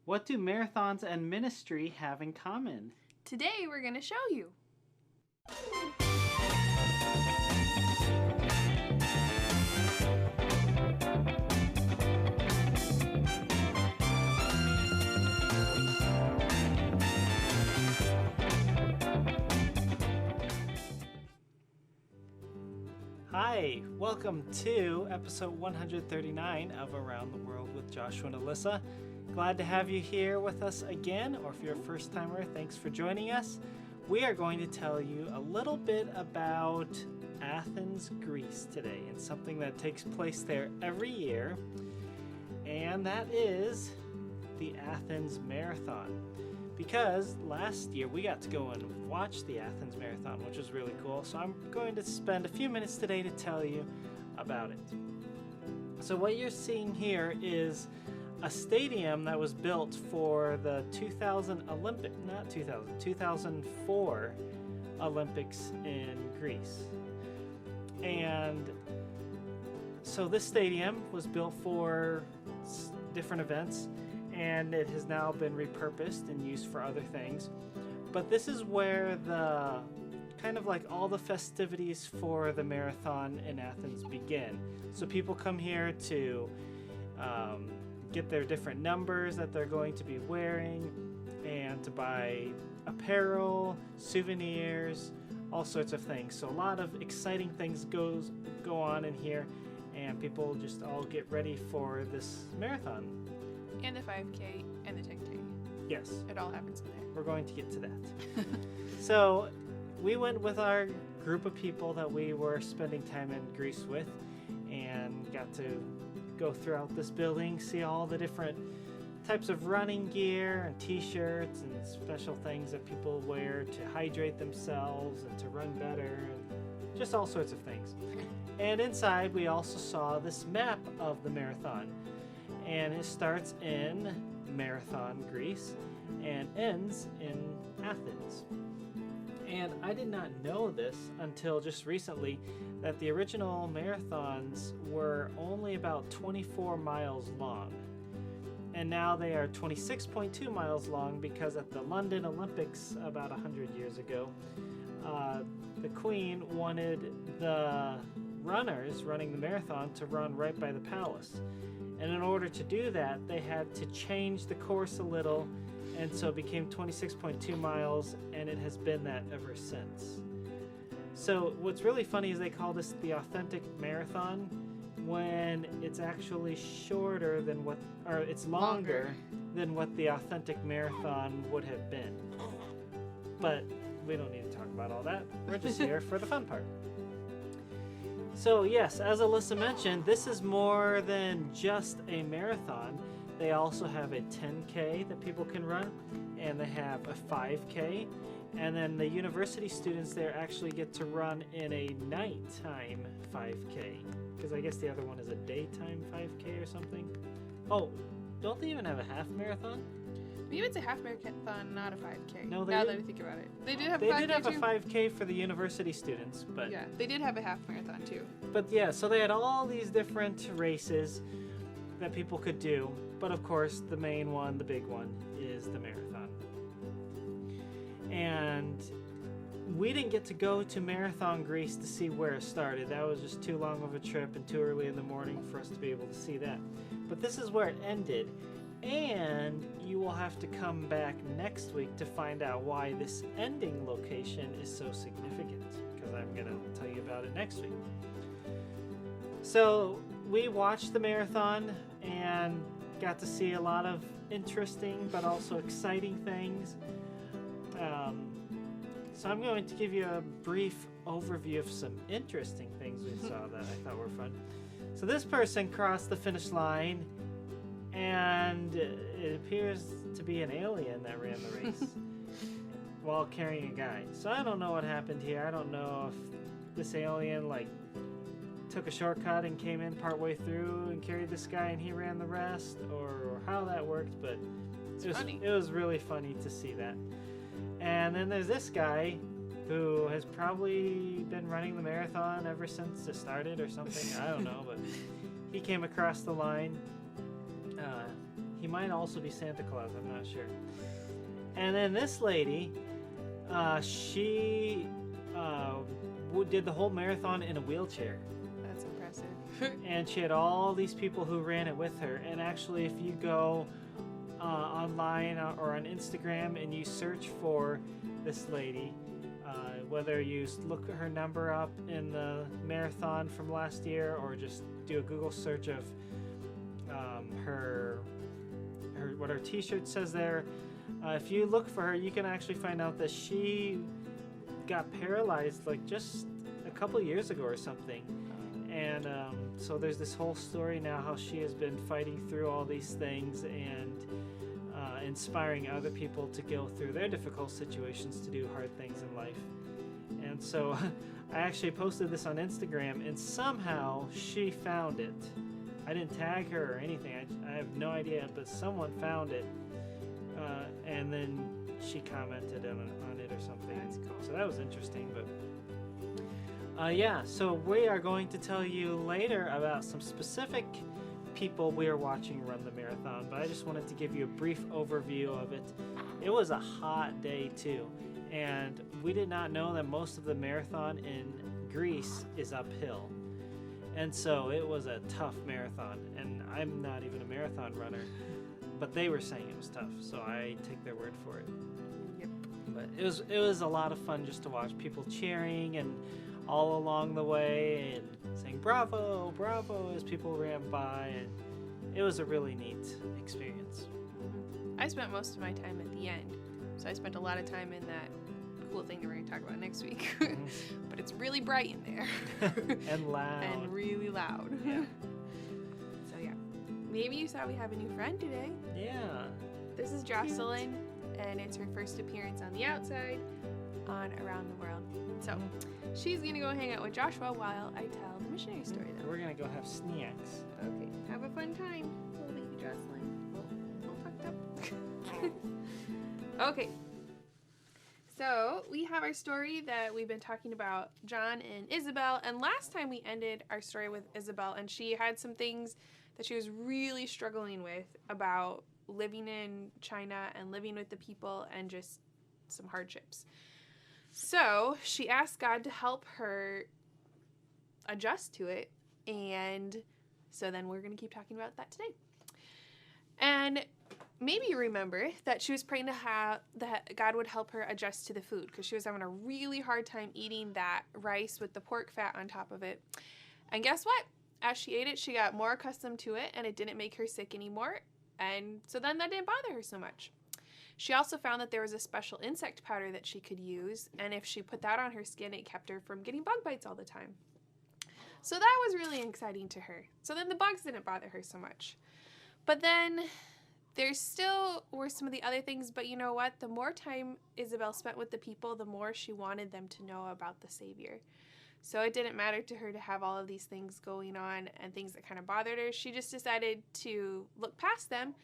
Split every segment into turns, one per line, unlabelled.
What do marathons and ministry have in common?
Today we're going to show you.
Hi, welcome to episode 139 of Around the World with Joshua and Alyssa. Glad to have you here with us again, or if you're a first timer, thanks for joining us. We are going to tell you a little bit about Athens, Greece today, and something that takes place there every year, and that is the Athens Marathon. Because last year we got to go and watch the Athens Marathon, which was really cool. So I'm going to spend a few minutes today to tell you about it. So what you're seeing here is a stadium that was built for the 2004 Olympics in Greece. And so this stadium was built for different events, and it has now been repurposed and used for other things. But this is where the kind of like all the festivities for the marathon in Athens begin. So people come here to get their different numbers that they're going to be wearing, and to buy apparel, souvenirs, all sorts of things. So a lot of exciting things go on in here, and people just all get ready for this marathon.
And the 5K and the 10K.
Yes.
It all happens in there.
We're going to get to that. So we went with our group of people that we were spending time in Greece with, and got to go throughout this building, see all the different types of running gear and t-shirts and special things that people wear to hydrate themselves and to run better, and just all sorts of things. And inside we also saw this map of the marathon. And it starts in Marathon, Greece, and ends in Athens. And I did not know this until just recently, that the original marathons were only about 24 miles long. And now they are 26.2 miles long, because at the London Olympics about 100 years ago, the Queen wanted the runners running the marathon to run right by the palace. And in order to do that, they had to change the course a little, and so it became 26.2 miles, and it has been that ever since. So what's really funny is they call this the authentic marathon, when it's actually shorter than what, or it's longer than what the authentic marathon would have been. But we don't need to talk about all that. We're just here for the fun part. So yes, as Alyssa mentioned, this is more than just a marathon. They also have a 10K that people can run, and they have a 5K, and then the university students there actually get to run in a nighttime 5K, because I guess the other one is a daytime 5K or something. Oh, don't they even have a half marathon?
Maybe it's a half marathon, not a 5K.
No,
now that I think about it. They did have a 5K
did have
too?
a 5K for the university students, but
yeah, they did have a half marathon too.
But yeah, so they had all these different races that people could do, but of course the main one, the big one, is the marathon. And we didn't get to go to Marathon, Greece to see where it started. That was just too long of a trip and too early in the morning for us to be able to see that. But this is where it ended. And you will have to come back next week to find out why this ending location is so significant, because I'm going to tell you about it next week. So we watched the marathon and got to see a lot of interesting but also exciting things. So I'm going to give you a brief overview of some interesting things we saw that I thought were fun. So this person crossed the finish line, and it appears to be an alien that ran the race while carrying a guy. So I don't know what happened here. I don't know if this alien took a shortcut and came in partway through and carried this guy and he ran the rest, or how that worked, but it was really funny to see that. And then there's this guy who has probably been running the marathon ever since it started or something. I don't know, but he came across the line. He might also be Santa Claus. I'm not sure. And then this lady, she did the whole marathon in a wheelchair.
That's impressive.
And she had all these people who ran it with her. And actually, if you go online or on Instagram and you search for this lady, whether you look her number up in the marathon from last year or just do a Google search of her what her t-shirt says there, if you look for her, you can actually find out that she got paralyzed like just a couple years ago or something. And so there's this whole story now how she has been fighting through all these things and inspiring other people to go through their difficult situations to do hard things in life. And so I actually posted this on Instagram, and somehow she found it. I didn't tag her or anything. I have no idea, but someone found it, and then she commented on it or something.
That's cool.
So that was interesting. But yeah, so we are going to tell you later about some specific people we are watching run the marathon, but I just wanted to give you a brief overview of it. It was a hot day too, and we did not know that most of the marathon in Greece is uphill. And so it was a tough marathon, and I'm not even a marathon runner, but they were saying it was tough, so I take their word for it.
Yep.
But it was a lot of fun just to watch people cheering and all along the way and saying bravo, bravo as people ran by, and it was a really neat experience.
I spent most of my time at the end, so I spent a lot of time in that cool thing that we're going to talk about next week. But it's really bright in there.
And loud.
And really loud.
Yeah.
So yeah, maybe you saw we have a new friend today.
Yeah.
This is Jocelyn, and it's her first appearance on the outside on Around the World. So she's going to go hang out with Joshua while I tell the missionary story though.
We're going to go have snacks.
Okay, have a fun time, little baby Jocelyn. All tucked up. Okay. So we have our story that we've been talking about, John and Isabel. And last time we ended our story with Isabel, and she had some things that she was really struggling with about living in China and living with the people and just some hardships. So she asked God to help her adjust to it. And so then we're going to keep talking about that today. And maybe you remember that she was praying that God would help her adjust to the food because she was having a really hard time eating that rice with the pork fat on top of it. And guess what? As she ate it, she got more accustomed to it, and it didn't make her sick anymore. And so then that didn't bother her so much. She also found that there was a special insect powder that she could use, and if she put that on her skin, it kept her from getting bug bites all the time. So that was really exciting to her. So then the bugs didn't bother her so much. But then there still were some of the other things, but you know what? The more time Isabel spent with the people, the more she wanted them to know about the Savior. So it didn't matter to her to have all of these things going on and things that kind of bothered her. She just decided to look past them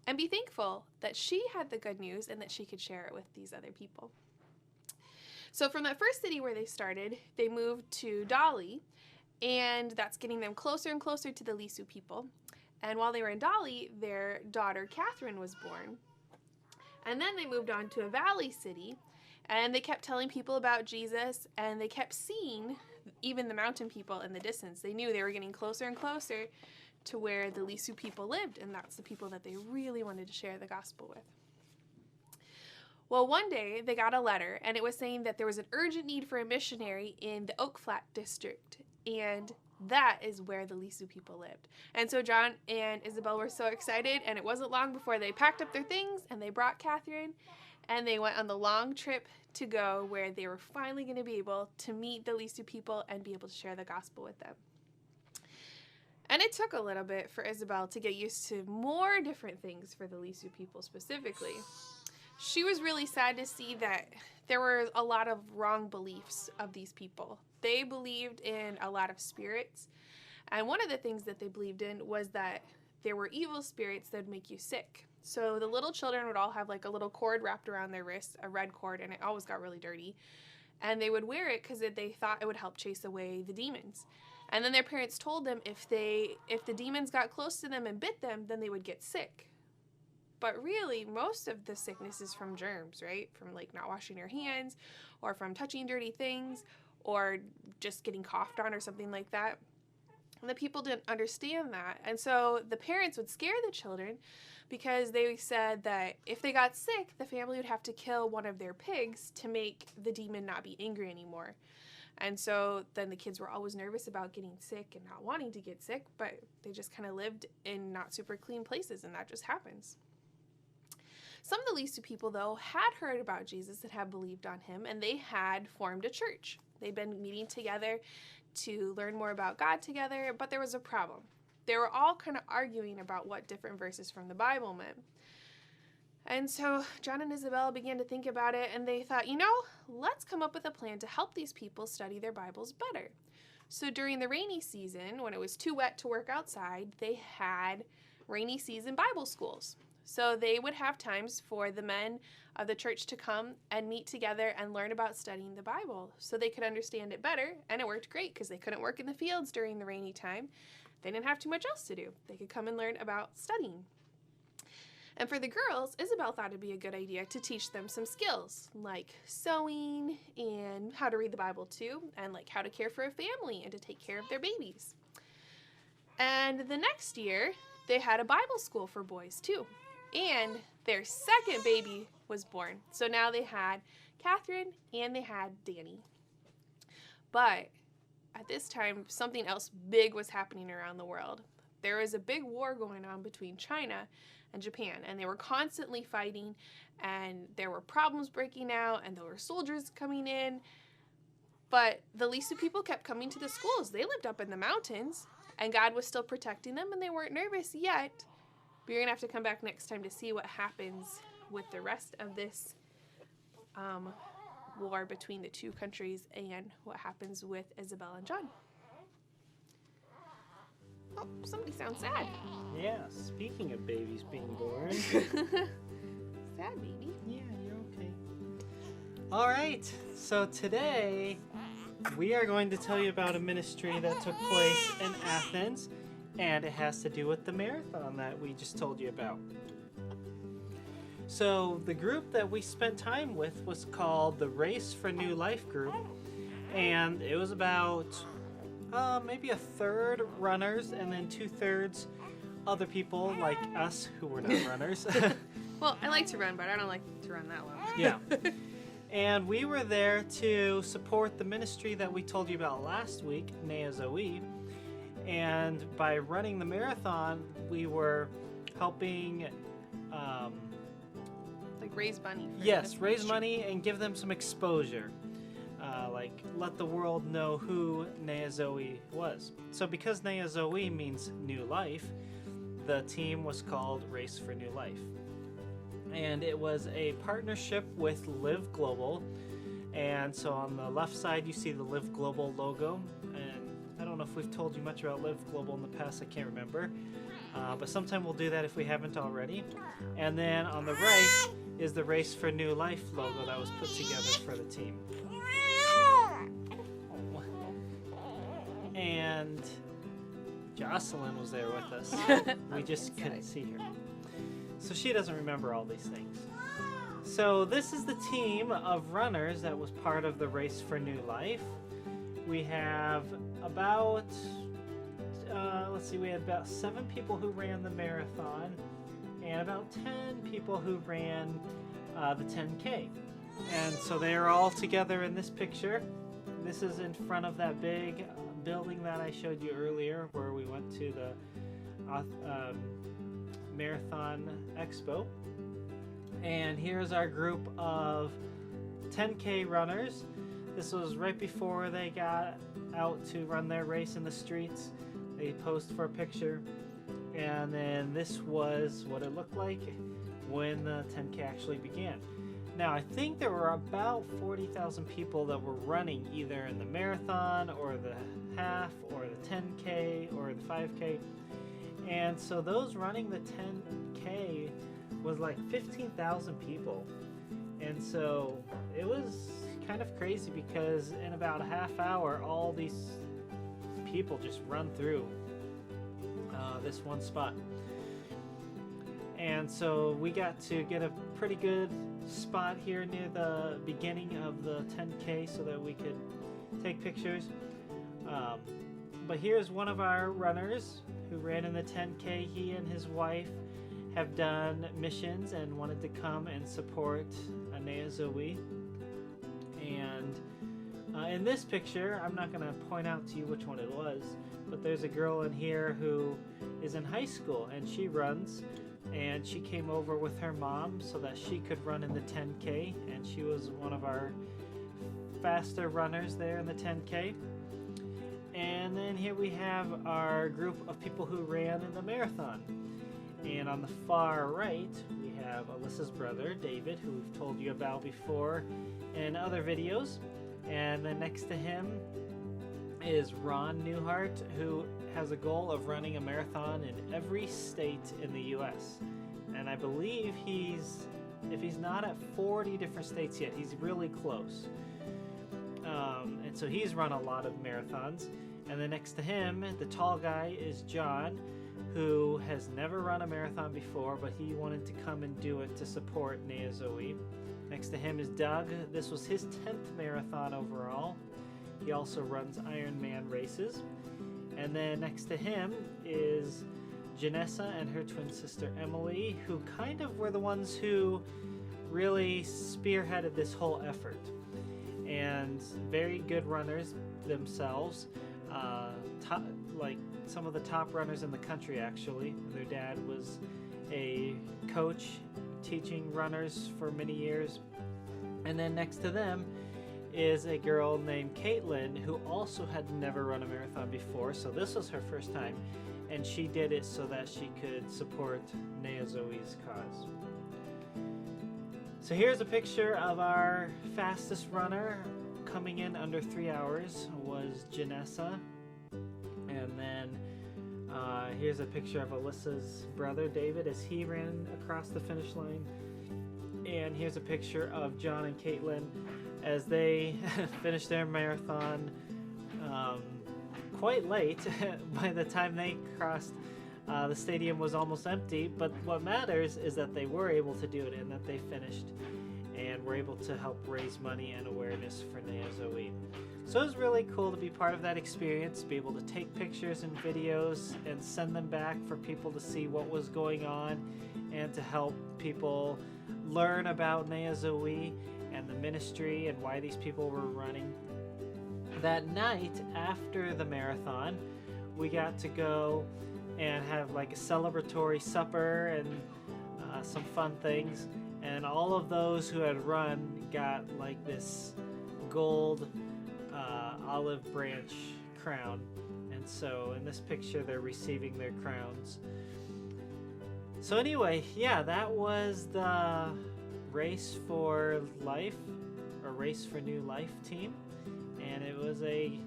and be thankful that she had the good news and that she could share it with these other people. So from that first city where they started, they moved to Dali, and that's getting them closer and closer to the Lisu people. And while they were in Dali, their daughter Catherine was born. And then they moved on to a valley city, and they kept telling people about Jesus, and they kept seeing even the mountain people in the distance. They knew they were getting closer and closer to where the Lisu people lived, and that's the people that they really wanted to share the gospel with. Well, one day they got a letter, and it was saying that there was an urgent need for a missionary in the Oak Flat district, and that is where the Lisu people lived. And so John and Isabel were so excited, and it wasn't long before they packed up their things, and they brought Catherine, and they went on the long trip to go where they were finally going to be able to meet the Lisu people and be able to share the gospel with them. And it took a little bit for Isabel to get used to more different things for the Lisu people specifically. She was really sad to see that there were a lot of wrong beliefs of these people. They believed in a lot of spirits, and one of the things that they believed in was that there were evil spirits that would make you sick. So the little children would all have like a little cord wrapped around their wrist, a red cord, and it always got really dirty. And they would wear it because they thought it would help chase away the demons. And then their parents told them if the demons got close to them and bit them, then they would get sick. But really, most of the sickness is from germs, right? From like not washing your hands or from touching dirty things or just getting coughed on or something like that. And the people didn't understand that. And so the parents would scare the children because they said that if they got sick, the family would have to kill one of their pigs to make the demon not be angry anymore. And so then the kids were always nervous about getting sick and not wanting to get sick, but they just kind of lived in not super clean places, and that just happens. Some of the Alyssa people, though, had heard about Jesus and had believed on him, and they had formed a church. They'd been meeting together to learn more about God together, but there was a problem. They were all kind of arguing about what different verses from the Bible meant. And so John and Isabel began to think about it, and they thought, let's come up with a plan to help these people study their Bibles better. So during the rainy season, when it was too wet to work outside, they had rainy season Bible schools. So they would have times for the men of the church to come and meet together and learn about studying the Bible so they could understand it better, and it worked great because they couldn't work in the fields during the rainy time. They didn't have too much else to do. They could come and learn about studying. And for the girls, Isabel thought it'd be a good idea to teach them some skills like sewing and how to read the Bible too, and like how to care for a family and to take care of their babies. And the next year, they had a Bible school for boys too. And their second baby was born. So now they had Catherine and they had Danny. But at this time, something else big was happening around the world. There was a big war going on between China and Japan, and they were constantly fighting, and there were problems breaking out, and there were soldiers coming in. But the Alyssa people kept coming to the schools. They lived up in the mountains, and God was still protecting them, and they weren't nervous yet. But you're going to have to come back next time to see what happens with the rest of this war between the two countries and what happens with Isabel and John. Oh, somebody sounds sad.
Yeah, speaking of babies being born.
Sad baby.
Yeah, you're okay. All right, so today we are going to tell you about a ministry that took place in Athens, and it has to do with the marathon that we just told you about. So the group that we spent time with was called the Race for New Life group, and it was about maybe a third runners and then 2/3 other people like us who were not runners.
Well, I like to run, but I don't like to run that long.
Yeah. And we were there to support the ministry that we told you about last week, Nea Zoe. And by running the marathon, we were helping
like raise money.
Raise money and give them some exposure. Like let the world know who Nea Zoe was. So because Nea Zoe means new life, the team was called Race for New Life. And it was a partnership with Live Global. And so on the left side, you see the Live Global logo. And I don't know if we've told you much about Live Global in the past, I can't remember. But sometime we'll do that if we haven't already. And then on the right is the Race for New Life logo that was put together for the team. And Jocelyn was there with us. We just couldn't see her. So she doesn't remember all these things. So this is the team of runners that was part of the Race for New Life. We have about, we had about 7 people who ran the marathon and about 10 people who ran the 10K. And so they are all together in this picture. This is in front of that big building that I showed you earlier where we went to the Marathon Expo. And here's our group of 10K runners. This was right before they got out to run their race in the streets. They posed for a picture. And then this was what it looked like when the 10K actually began. Now, I think there were about 40,000 people that were running either in the marathon or the half or the 10K or the 5K. And so those running the 10K was like 15,000 people. And so it was kind of crazy because in about a half hour, all these people just run through this one spot. And so we got to get a pretty good spot here near the beginning of the 10K so that we could take pictures. But here's one of our runners who ran in the 10K. He and his wife have done missions and wanted to come and support Anea Zoe. And in this picture, I'm not going to point out to you which one it was, but there's a girl in here who is in high school and she runs, and she came over with her mom so that she could run in the 10K, and she was one of our faster runners there in the 10K. And then here we have our group of people who ran in the marathon. And on the far right, we have Alyssa's brother, David, who we've told you about before in other videos. And then next to him is Ron Newhart, who has a goal of running a marathon in every state in the U.S. And I believe if he's not at 40 different states yet, he's really close. And so he's run a lot of marathons. And then next to him, the tall guy, is John, who has never run a marathon before, but he wanted to come and do it to support Anea Zoe. Next to him is Doug. This was his 10th marathon overall. He also runs Ironman races. And then next to him is Janessa and her twin sister Emily, who kind of were the ones who really spearheaded this whole effort. And very good runners themselves. Like some of the top runners in the country, actually. Their dad was a coach teaching runners for many years. And then next to them is a girl named Caitlin, who also had never run a marathon before, so this was her first time, and she did it so that she could support Anea Zoe's cause. So here's a picture of our fastest runner coming in under 3 hours was Janessa. And then here's a picture of Alyssa's brother, David, as he ran across the finish line. And here's a picture of John and Caitlin as they finished their marathon quite late. By the time they crossed, the stadium was almost empty. But what matters is that they were able to do it and that they finished and were able to help raise money and awareness for Anea Zoe. So it was really cool to be part of that experience, be able to take pictures and videos and send them back for people to see what was going on and to help people learn about Anea Zoe and the ministry and why these people were running. That night after the marathon, we got to go and have like a celebratory supper and some fun things. And all of those who had run got like this gold olive branch crown. And so in this picture, they're receiving their crowns. So anyway, yeah, that was the Race for Life, or Race for New Life team. And it was a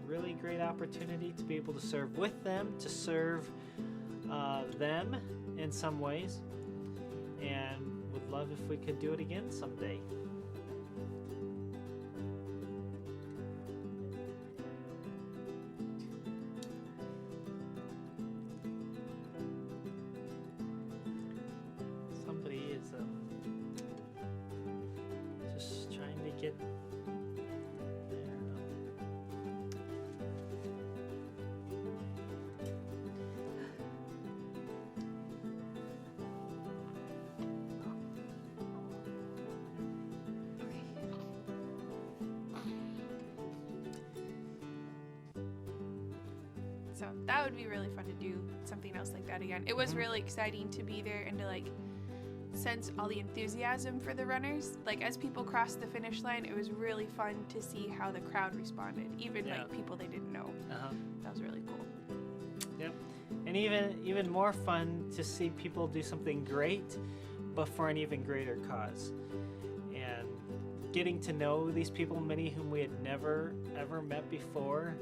really great opportunity to be able to serve with them, to serve them in some ways. And would love if we could do it again someday. Somebody is just trying to get there.
So that would be really fun to do something else like that again. It was really exciting to be there and to like sense all the enthusiasm for the runners. Like as people crossed the finish line, it was really fun to see how the crowd responded, even like people they didn't know. That was really cool.
Yep. And even more fun to see people do something great, but for an even greater cause. And getting to know these people, many whom we had never ever met before.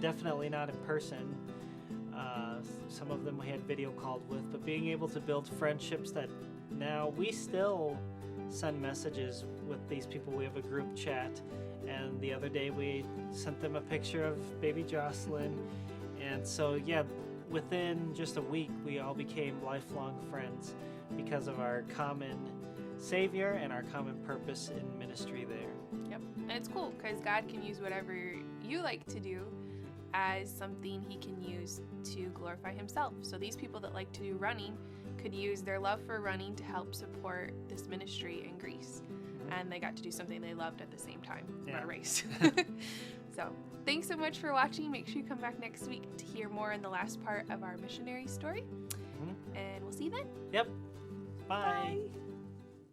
Definitely not in person. Some of them we had video called with, but being able to build friendships that now we still send messages with these people. We have a group chat, and the other day we sent them a picture of baby Jocelyn. And so, yeah, within just a week, we all became lifelong friends because of our common Savior and our common purpose in ministry there.
Yep. And it's cool because God can use whatever you like to do as something he can use to glorify himself. So these people that like to do running could use their love for running to help support this ministry in Greece. And they got to do something they loved at the same time, run a race. So thanks so much for watching. Make sure you come back next week to hear more in the last part of our missionary story. And we'll see you then.
Yep. Bye.
Bye.